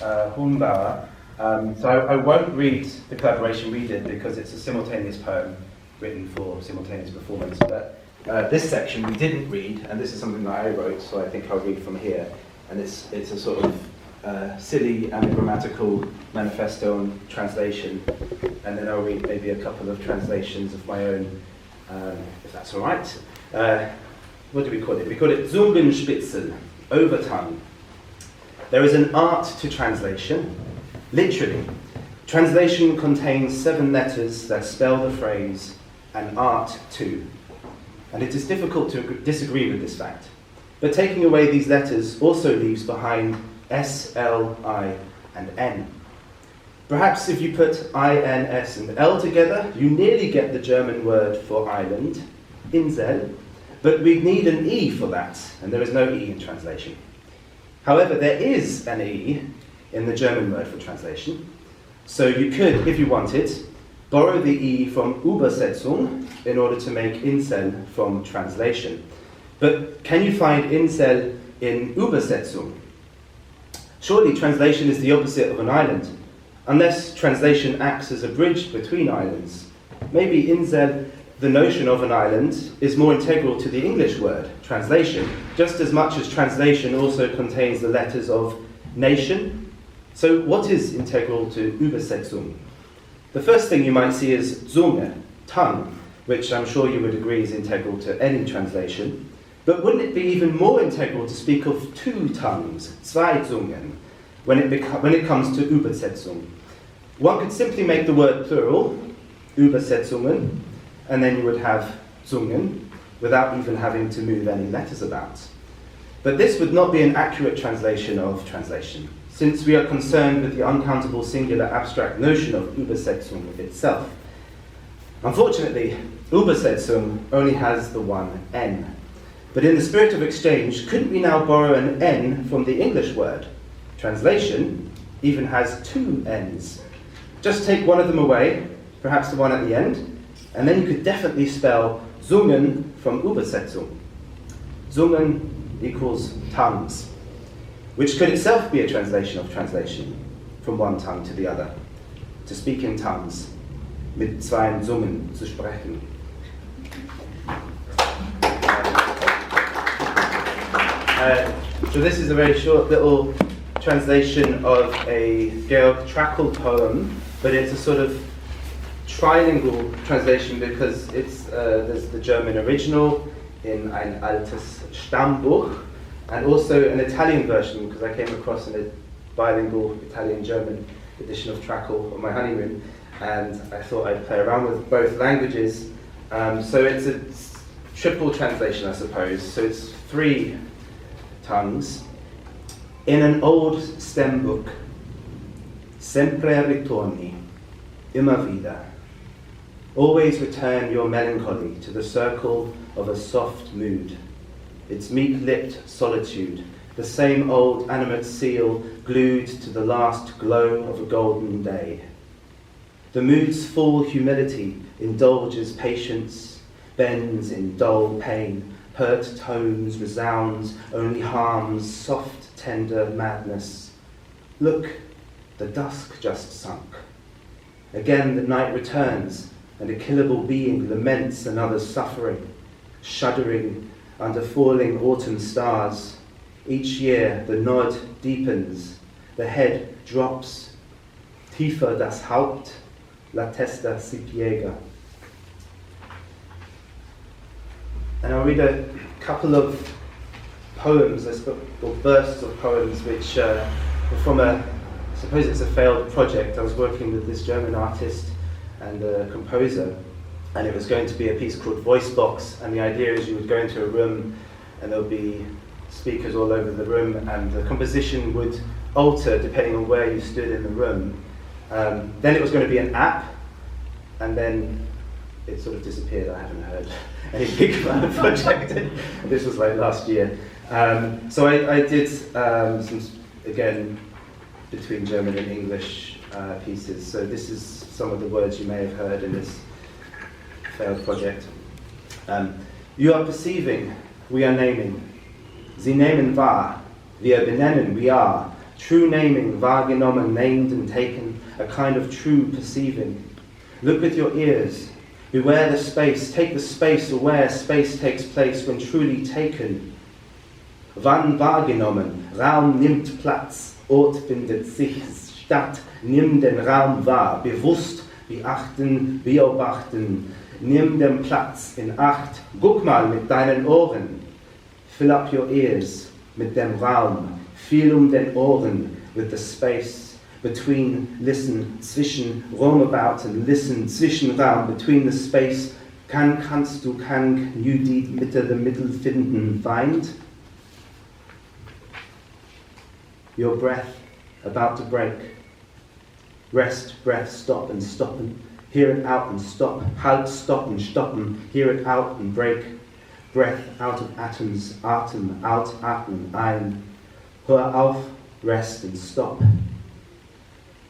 Humbauer. So I won't read the collaboration we did because it's a simultaneous poem written for simultaneous performance. But this section we didn't read, and this is something that I wrote, so I think I'll read from here. And it's a sort of silly anagrammatical manifesto on translation, and then I'll read maybe a couple of translations of my own, if that's all right. What do we call it? We call it Zungenspitzel, overtongue. There is an art to translation. Literally, translation contains 7 letters that spell the phrase, and art too. And it is difficult to disagree with this fact. But taking away these letters also leaves behind S, L, I, and N. Perhaps if you put I, N, S, and L together, you nearly get the German word for island, Insel, but we need an E for that, and there is no E in translation. However, there is an E in the German word for translation. So you could, if you wanted, borrow the E from Übersetzung in order to make Insel from translation. But can you find Insel in Übersetzung? Surely translation is the opposite of an island, unless translation acts as a bridge between islands. Maybe Insel, the notion of an island, is more integral to the English word, translation, just as much as translation also contains the letters of nation. So what is integral to Übersetzung? The first thing you might see is Zunge, tongue, which I'm sure you would agree is integral to any translation. But wouldn't it be even more integral to speak of 2 tongues, zwei Zungen, when it comes to Übersetzung? One could simply make the word plural, Übersetzungen, and then you would have Zungen, without even having to move any letters about. But this would not be an accurate translation of translation, since we are concerned with the uncountable singular abstract notion of Übersetzung itself. Unfortunately, Übersetzung only has the one N. But in the spirit of exchange, couldn't we now borrow an N from the English word? Translation even has 2 N's. Just take one of them away, perhaps the one at the end, and then you could definitely spell Zungen from Übersetzung. Zungen equals tongues, which could itself be a translation of translation, from one tongue to the other. To speak in tongues, mit zwei Zungen zu sprechen. So this is a very short little translation of a Georg Trakl poem, but it's a sort of trilingual translation because there's the German original in Ein altes Stammbuch, and also an Italian version, because I came across a bilingual Italian-German edition of Trakl on my honeymoon, and I thought I'd play around with both languages. So it's a triple translation, I suppose. So it's 3 tongues. In an old stem book, sempre ritorni, immer wieder. Always return your melancholy to the circle of a soft mood, its meek-lipped solitude, the same old animate seal glued to the last glow of a golden day. The mood's full humility indulges patience, bends in dull pain, hurt tones, resounds, only harms, soft, tender madness. Look, the dusk just sunk. Again the night returns, and a killable being laments another's suffering, shuddering under falling autumn stars. Each year the nod deepens, the head drops, tiefer das Haupt, la testa si piega. And I'll read a couple of poems, or bursts of poems, which were from I suppose it's a failed project. I was working with this German artist and a composer, and it was going to be a piece called Voicebox, and the idea is you would go into a room and there would be speakers all over the room, and the composition would alter depending on where you stood in the room. Then it was going to be an app, and then it sort of disappeared. I haven't heard anything about the project. This was like last year. So I did some, again, between German and English pieces. So this is some of the words you may have heard in this failed project. You are perceiving, we are naming. Sie nehmen wahr, wir benennen, we are. True naming, wahrgenommen, named and taken, a kind of true perceiving. Look with your ears. Beware the space. Take the space aware space takes place when truly taken. Wann wahrgenommen, Raum nimmt Platz, Ort findet sich statt, nimm den Raum wahr, bewusst beachten, beobachten, nimm den Platz in Acht, guck mal mit deinen Ohren, fill up your ears mit dem Raum, feel den Ohren with the space, between, listen, zwischen, roam about and listen, Zwischenraum, between the space, kannst du, kann you die Mitte, the middle finden, find? Your breath about to break. Rest, breath, stop and stoppen. Hear it out and stop. Halt, stop and stoppen. Hear it out and break. Breath out of atoms, Atem, out, atmen, ein. Hör auf, rest and stop.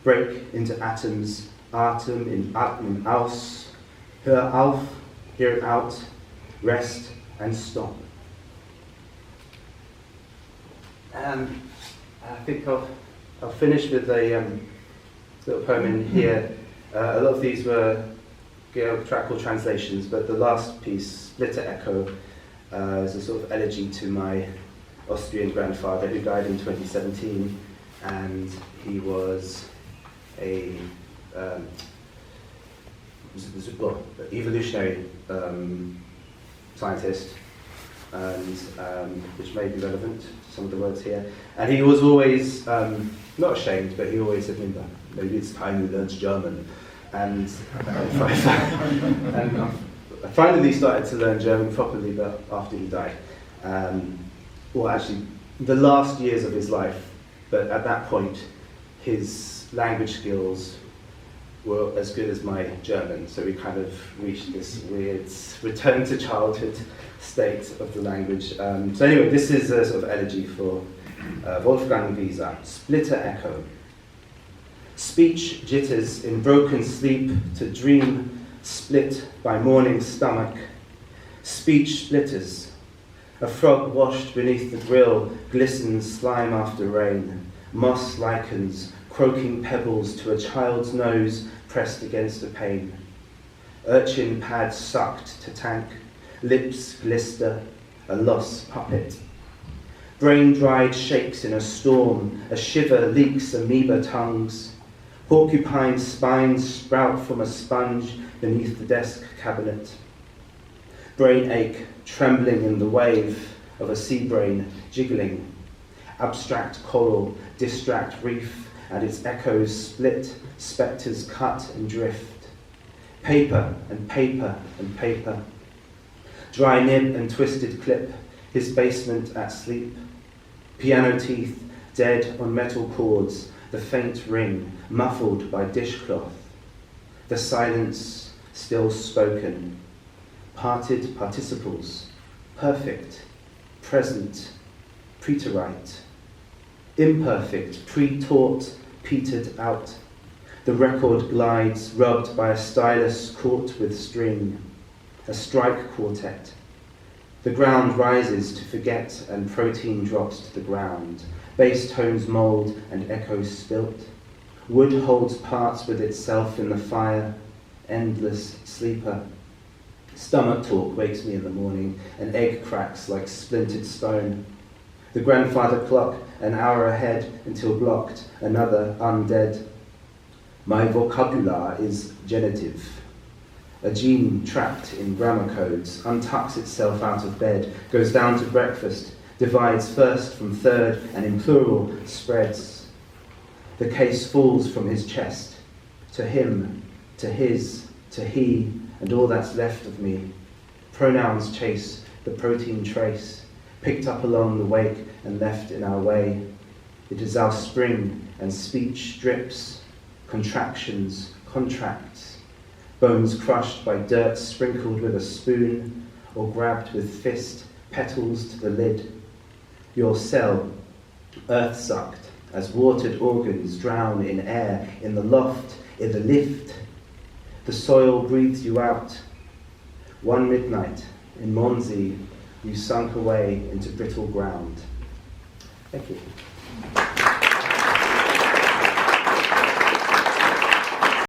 Break into atoms, Atem in atmen, aus. Hör auf, hear it out, rest and stop. And I think I'll finish with a little poem in here. A lot of these were trackable translations, but the last piece, Splitter Echo, is a sort of elegy to my Austrian grandfather who died in 2017, and he was a evolutionary scientist, and which may be relevant to some of the words here. And he was always not ashamed, but he always said, maybe it's time you learned German. And I finally started to learn German properly, but after he died. Well, actually, the last years of his life, but at that point, his language skills were as good as my German, so we kind of reached this weird return to childhood state of the language. So anyway, this is a sort of elegy for Wolfgang Wieser, Splitter Echo. Speech jitters in broken sleep to dream split by morning stomach. Speech splitters. A frog washed beneath the grill glistens slime after rain. Moss likens, croaking pebbles to a child's nose pressed against a pane. Urchin pad sucked to tank, lips glister, a lost puppet. Brain-dried shakes in a storm, a shiver leaks amoeba tongues. Porcupine spines sprout from a sponge beneath the desk cabinet. Brain ache, trembling in the wave of a sea brain, jiggling. Abstract coral, distract reef, and its echoes split, spectres cut and drift. Paper and paper and paper. Dry nib and twisted clip, his basement at sleep. Piano teeth, dead on metal cords, the faint ring, muffled by dishcloth. The silence still spoken. Parted participles, perfect, present, preterite. Imperfect, pre-taught, petered out. The record glides, rubbed by a stylus caught with string. A strike quartet. The ground rises to forget and protein drops to the ground. Bass tones mould and echoes spilt. Wood holds parts with itself in the fire. Endless sleeper. Stomach talk wakes me in the morning. An egg cracks like splintered stone. The grandfather clock, an hour ahead until blocked, another undead. My vocabulary is genitive. A gene trapped in grammar codes, untucks itself out of bed, goes down to breakfast, divides first from third, and in plural spreads. The case falls from his chest, to him, to his, to he, and all that's left of me. Pronouns chase the protein trace, picked up along the wake and left in our way. It is our spring, and speech drips, contractions, contracts, bones crushed by dirt sprinkled with a spoon, or grabbed with fist, petals to the lid. Your cell, earth-sucked, as watered organs drown in air, in the loft, in the lift. The soil breathes you out. One midnight, in Monzi, you sunk away into brittle ground. Thank you.